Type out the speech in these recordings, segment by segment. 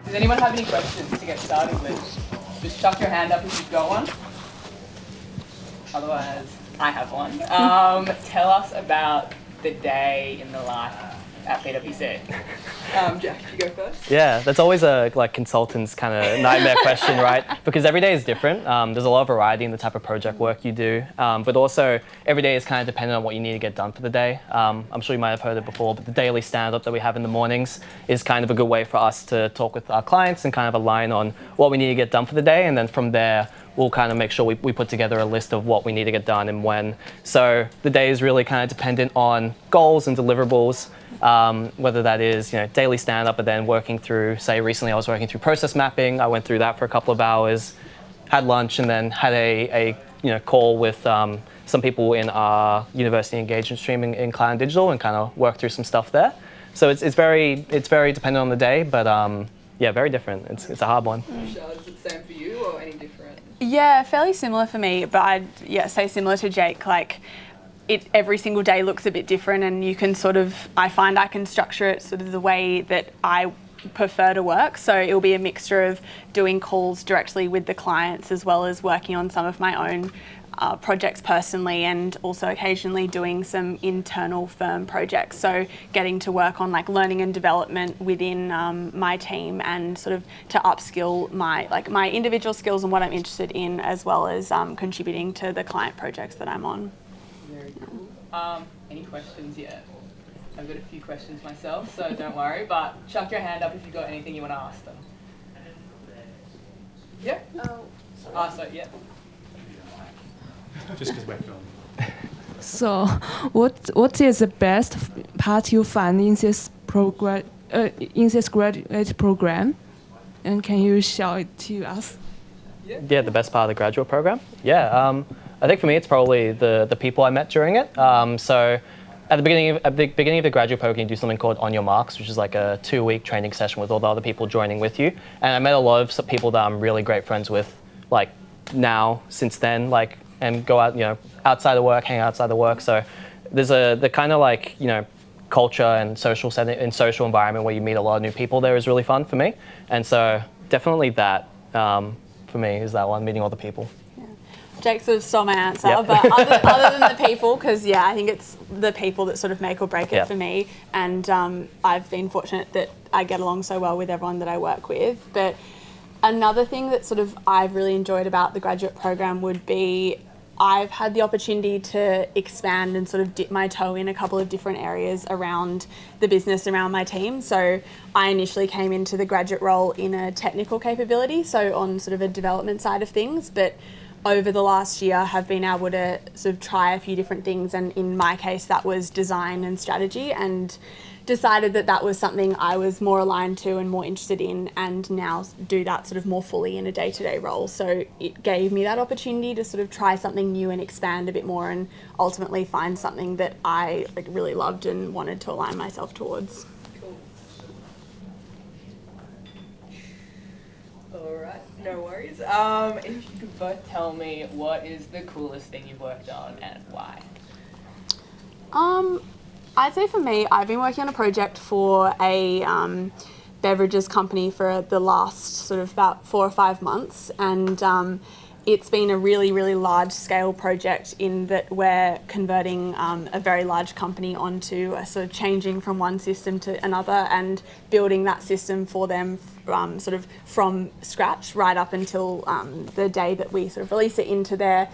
Does anyone have any questions to get started with? Just chuck your hand up if you've got one. Otherwise, I have one. Tell us about the day in the life at PwC. Jack, you go first. Yeah, that's always a consultant's kind of nightmare question, right? Because every day is different. There's a lot of variety in the type of project work you do, but also every day is kind of dependent on what you need to get done for the day. I'm sure you might have heard it before, but the daily stand-up that we have in the mornings is kind of a good way for us to talk with our clients and kind of align on what we need to get done for the day, and then from there we'll kind of make sure we put together a list of what we need to get done and when. So the day is really kind of dependent on goals and deliverables, whether that is daily stand-up, but then working through, say recently I was working through process mapping. I went through that for a couple of hours, had lunch, and then had a call with some people in our university engagement stream in Cloud and Digital and kind of worked through some stuff there. So it's very dependent on the day, but yeah, very different. It's a hard one. Michelle, is it the same for you or any different? Yeah, fairly similar for me, but I'd say similar to Jake, every single day looks a bit different, and you can I find I can structure it sort of the way that I prefer to work. So it'll be a mixture of doing calls directly with the clients as well as working on some of my own projects personally, and also occasionally doing some internal firm projects. So getting to work on learning and development within my team, and sort of to upskill my individual skills and what I'm interested in, as well as contributing to the client projects that I'm on. Very cool. Any questions yet? I've got a few questions myself, so don't worry, but chuck your hand up if you've got anything you want to ask them. Yeah? Yeah. Just because we're filming. So, what is the best part you find in this graduate program, and can you show it to us? Yeah, the best part of the graduate program? Yeah, I think for me it's probably the people I met during it. So at the beginning of the graduate program, you do something called On Your Marks, which is like a 2-week training session with all the other people joining with you. And I met a lot of people that I'm really great friends with, now, since then, and go out, outside of work, hang outside of work. So there's the kind of culture and social setting and social environment where you meet a lot of new people there is really fun for me. And so definitely that, for me, is that one, meeting all the people. Jake sort of stole my answer, Yep. but other than the people, because I think it's the people that sort of make or break it for me, and I've been fortunate that I get along so well with everyone that I work with. But another thing that sort of I've really enjoyed about the graduate program would be I've had the opportunity to expand and sort of dip my toe in a couple of different areas around the business, around my team. So I initially came into the graduate role in a technical capability, so on sort of a development side of things, but over the last year have been able to sort of try a few different things, and in my case that was design and strategy, and decided that was something I was more aligned to and more interested in, and now do that sort of more fully in a day-to-day role. So it gave me that opportunity to sort of try something new and expand a bit more, and ultimately find something that I really loved and wanted to align myself towards. Alright, no worries. If you could both tell me what is the coolest thing you've worked on and why? I'd say for me, I've been working on a project for a beverages company for the last sort of about 4 or 5 months, and it's been a really, really large scale project in that we're converting a very large company onto a sort of changing from one system to another and building that system for them sort of from scratch right up until the day that we sort of release it into their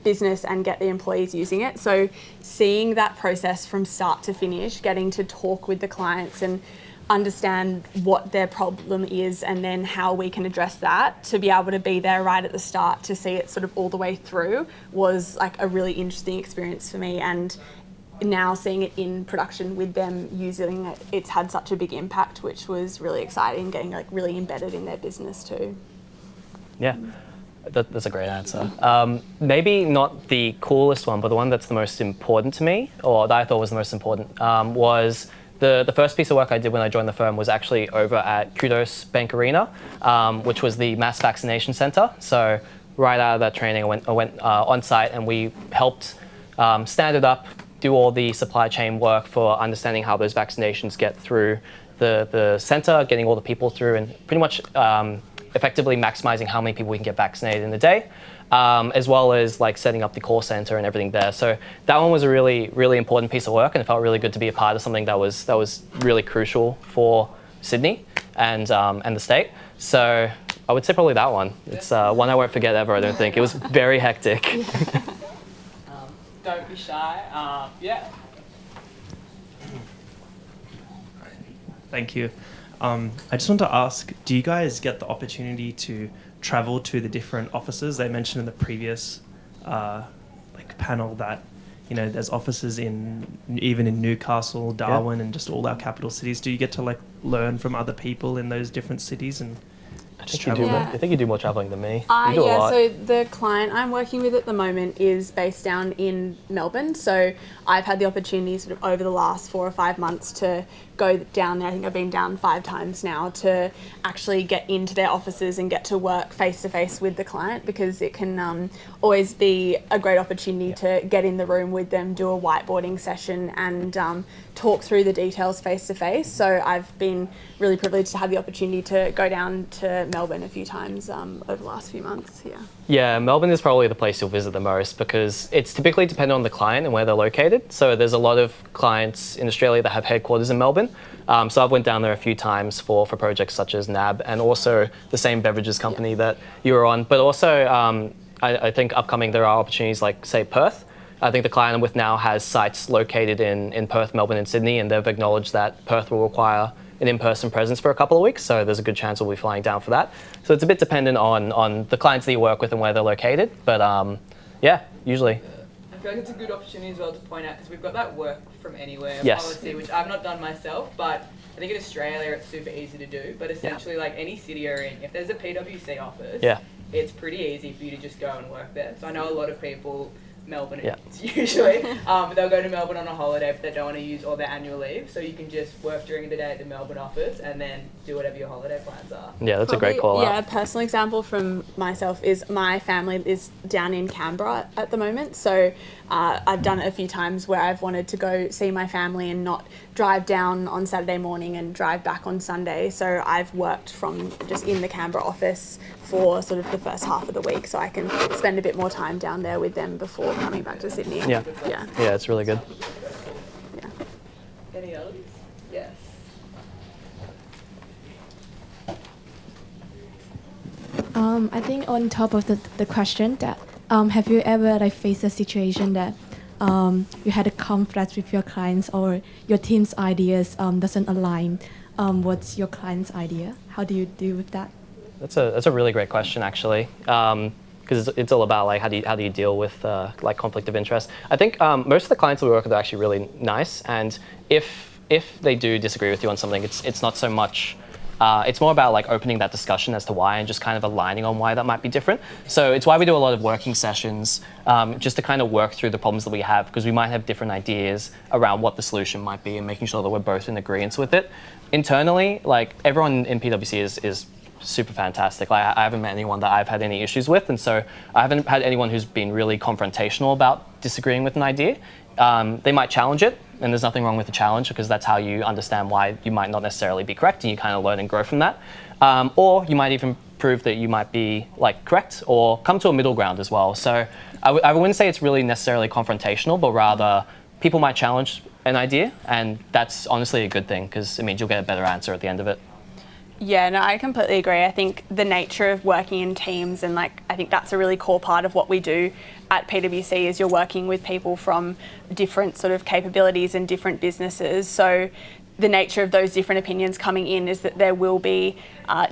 business and get the employees using it. So seeing that process from start to finish, getting to talk with the clients and understand what their problem is and then how we can address that, to be able to be there right at the start to see it sort of all the way through, was a really interesting experience for me. And now seeing it in production with them using it, it's had such a big impact, which was really exciting, getting really embedded in their business too. Yeah. That's a great answer. Maybe not the coolest one, but the one that's the most important to me, or that I thought was the most important, was the first piece of work I did when I joined the firm was actually over at Kudos Bank Arena, which was the mass vaccination center. So right out of that training, I went on site and we helped stand it up, do all the supply chain work for understanding how those vaccinations get through the center, getting all the people through, and pretty much effectively maximizing how many people we can get vaccinated in a day, as well as like setting up the call center and everything there. So that one was a really, really important piece of work, and it felt really good to be a part of something that was really crucial for Sydney and the state. So I would say probably that one. It's one I won't forget ever, I don't think. It was very hectic. Don't be shy. Yeah. Thank you. I just want to ask, do you guys get the opportunity to travel to the different offices? They mentioned in the previous panel that there's offices even in Newcastle, Darwin, and just all our capital cities. Do you get to learn from other people in those different cities and just travel there? I think you do more traveling than me. You do a lot. So the client I'm working with at the moment is based down in Melbourne. So I've had the opportunity sort of over the last 4 or 5 months to go down there. I think I've been down 5 times now to actually get into their offices and get to work face to face with the client, because it can always be a great opportunity to get in the room with them, do a whiteboarding session, and talk through the details face to face. So I've been really privileged to have the opportunity to go down to Melbourne a few times over the last few months. Yeah, Melbourne is probably the place you'll visit the most, because it's typically dependent on the client and where they're located. So there's a lot of clients in Australia that have headquarters in Melbourne. So I've went down there a few times for projects such as NAB, and also the same beverages company that you were on. But also, I think upcoming there are opportunities like, say, Perth. I think the client I'm with now has sites located in Perth, Melbourne, and Sydney, and they've acknowledged that Perth will require an in-person presence for a couple of weeks, so there's a good chance we'll be flying down for that. So it's a bit dependent on the clients that you work with and where they're located, but yeah, usually. I feel like it's a good opportunity as well to point out, because we've got that work from anywhere Yes. policy, which I've not done myself, but I think in Australia it's super easy to do. But essentially, like any city you're in, if there's a PwC office, it's pretty easy for you to just go and work there. So I know a lot of people, Melbourne usually, but they'll go to Melbourne on a holiday if they don't want to use all their annual leave. So you can just work during the day at the Melbourne office and then do whatever your holiday plans are. Yeah, that's a great call out. Yeah, a personal example from myself is my family is down in Canberra at the moment. So I've done it a few times where I've wanted to go see my family and not drive down on Saturday morning and drive back on Sunday. So I've worked from just in the Canberra office for sort of the first half of the week, so I can spend a bit more time down there with them before coming back to Sydney. Yeah, it's really good. Yeah. Any others? Yes. I think on top of the question that have you ever faced a situation that you had a conflict with your clients or your team's ideas doesn't align? What's your client's idea? How do you deal with that? That's a really great question, actually, because it's all about like how do you deal with like conflict of interest. I think most of the clients that we work with are actually really nice, and if they do disagree with you on something, it's not so much. It's more about like opening that discussion as to why and just kind of aligning on why that might be different. So it's why we do a lot of working sessions, just to kind of work through the problems that we have, because we might have different ideas around what the solution might be and making sure that we're both in agreement with it. Internally, like everyone in PwC is super fantastic. Like I haven't met anyone that I've had any issues with, and so I haven't had anyone who's been really confrontational about disagreeing with an idea. They might challenge it, and there's nothing wrong with the challenge, because that's how you understand why you might not necessarily be correct, and you kind of learn and grow from that. Or you might even prove that you might be like correct, or come to a middle ground as well. So I wouldn't say it's really necessarily confrontational, but rather people might challenge an idea, and that's honestly a good thing, because it means you'll get a better answer at the end of it. Yeah, no, I completely agree. I think the nature of working in teams, and like I think that's a really core part of what we do at PwC, is you're working with people from different sort of capabilities and different businesses. So the nature of those different opinions coming in is that there will be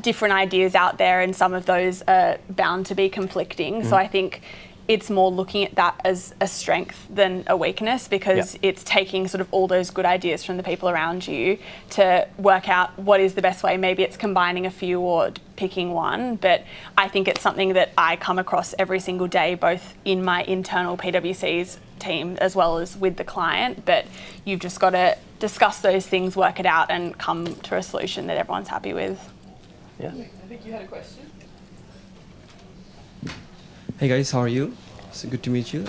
different ideas out there, and some of those are bound to be conflicting. Mm-hmm. So I think it's more looking at that as a strength than a weakness, because it's taking sort of all those good ideas from the people around you to work out what is the best way. Maybe it's combining a few or picking one, but I think it's something that I come across every single day, both in my internal PwC's team as well as with the client. But you've just got to discuss those things, work it out, and come to a solution that everyone's happy with. Yeah. I think you had a question. Hey guys, how are you? It's good to meet you.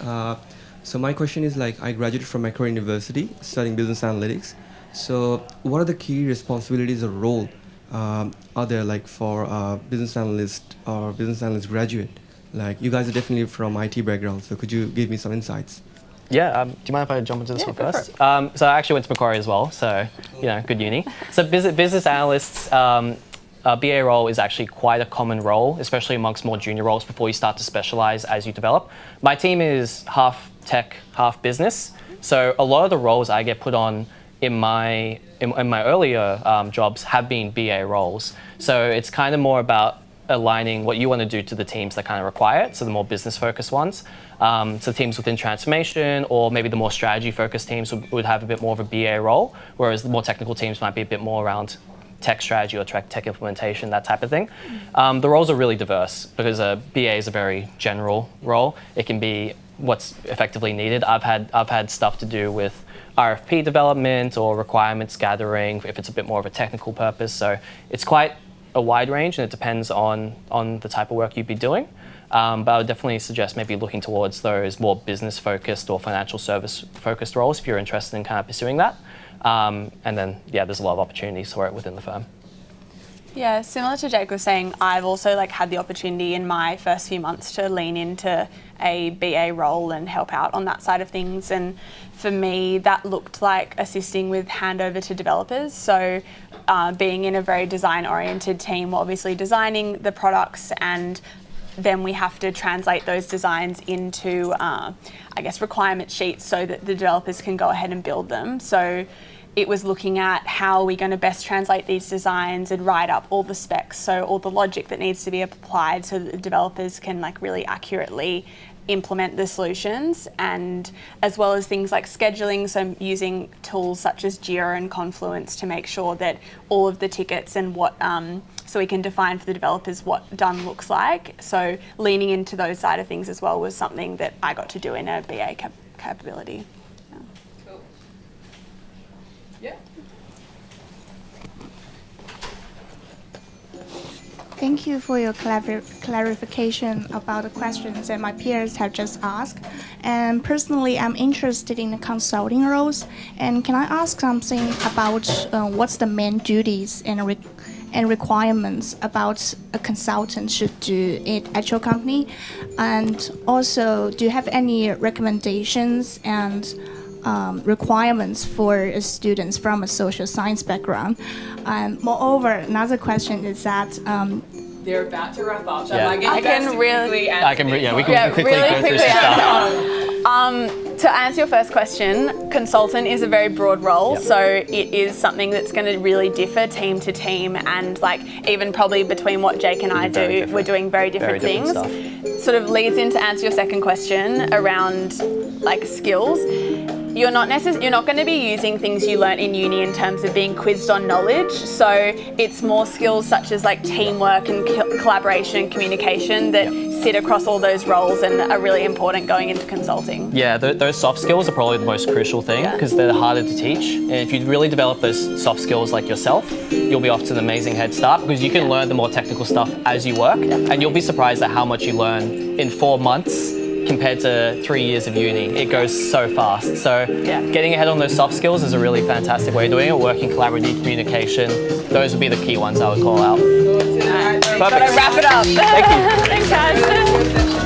So my question is like, I graduated from Macquarie University studying business analytics. So what are the key responsibilities or role are there like for business analyst or business analyst graduate? Like you guys are definitely from IT background, so could you give me some insights? Yeah, do you mind if I jump into this one first? So I actually went to Macquarie as well, so good uni. So business analysts, BA role is actually quite a common role, especially amongst more junior roles before you start to specialize as you develop. My team is half tech, half business, so a lot of the roles I get put on in my earlier jobs have been BA roles. So it's kind of more about aligning what you want to do to the teams that kind of require it, so the more business focused ones. So teams within transformation or maybe the more strategy focused teams would have a bit more of a BA role, whereas the more technical teams might be a bit more around tech strategy or tech implementation, that type of thing. The roles are really diverse because a BA is a very general role. It can be what's effectively needed. I've had stuff to do with RFP development or requirements gathering if it's a bit more of a technical purpose. So it's quite a wide range, and it depends on the type of work you'd be doing. But I would definitely suggest maybe looking towards those more business focused or financial service focused roles if you're interested in kind of pursuing that. And then, there's a lot of opportunities for it within the firm. Yeah, similar to Jake was saying, I've also had the opportunity in my first few months to lean into a BA role and help out on that side of things. And for me, that looked like assisting with handover to developers. So being in a very design-oriented team, we're obviously designing the products, and then we have to translate those designs into, requirement sheets so that the developers can go ahead and build them. So it was looking at how are we going to best translate these designs and write up all the specs, so all the logic that needs to be applied so that the developers can really accurately implement the solutions, and as well as things like scheduling, so using tools such as Jira and Confluence to make sure that all of the tickets and what so we can define for the developers what done looks like. So leaning into those side of things as well was something that I got to do in a BA capability. Cool. Yeah. Thank you for your clarification about the questions that my peers have just asked. And personally, I'm interested in the consulting roles. And can I ask something about what's the main duties and requirements about a consultant should do at your company? And also, do you have any recommendations and requirements for students from a social science background? Moreover, another question is that they're about to wrap up, so Yeah. I might get you we can quickly really go through quickly some stuff. To answer your first question, consultant is a very broad role, Yep. so it is something that's going to really differ team to team, and even probably between what Jake and I do, we're doing very different things. Sort of leads in to answer your second question around skills. You're not going to be using things you learnt in uni in terms of being quizzed on knowledge. So it's more skills such as teamwork and collaboration and communication that sit across all those roles and are really important going into consulting. Yeah, those soft skills are probably the most crucial thing because they're harder to teach. And if you really develop those soft skills like yourself, you'll be off to an amazing head start because you can learn the more technical stuff as you work, and you'll be surprised at how much you learn in 4 months compared to 3 years of uni. It goes so fast. So getting ahead on those soft skills is a really fantastic way of doing it. Working collaborative communication, those would be the key ones I would call out. Perfect. Gotta wrap it up. Thank you. Thanks, guys.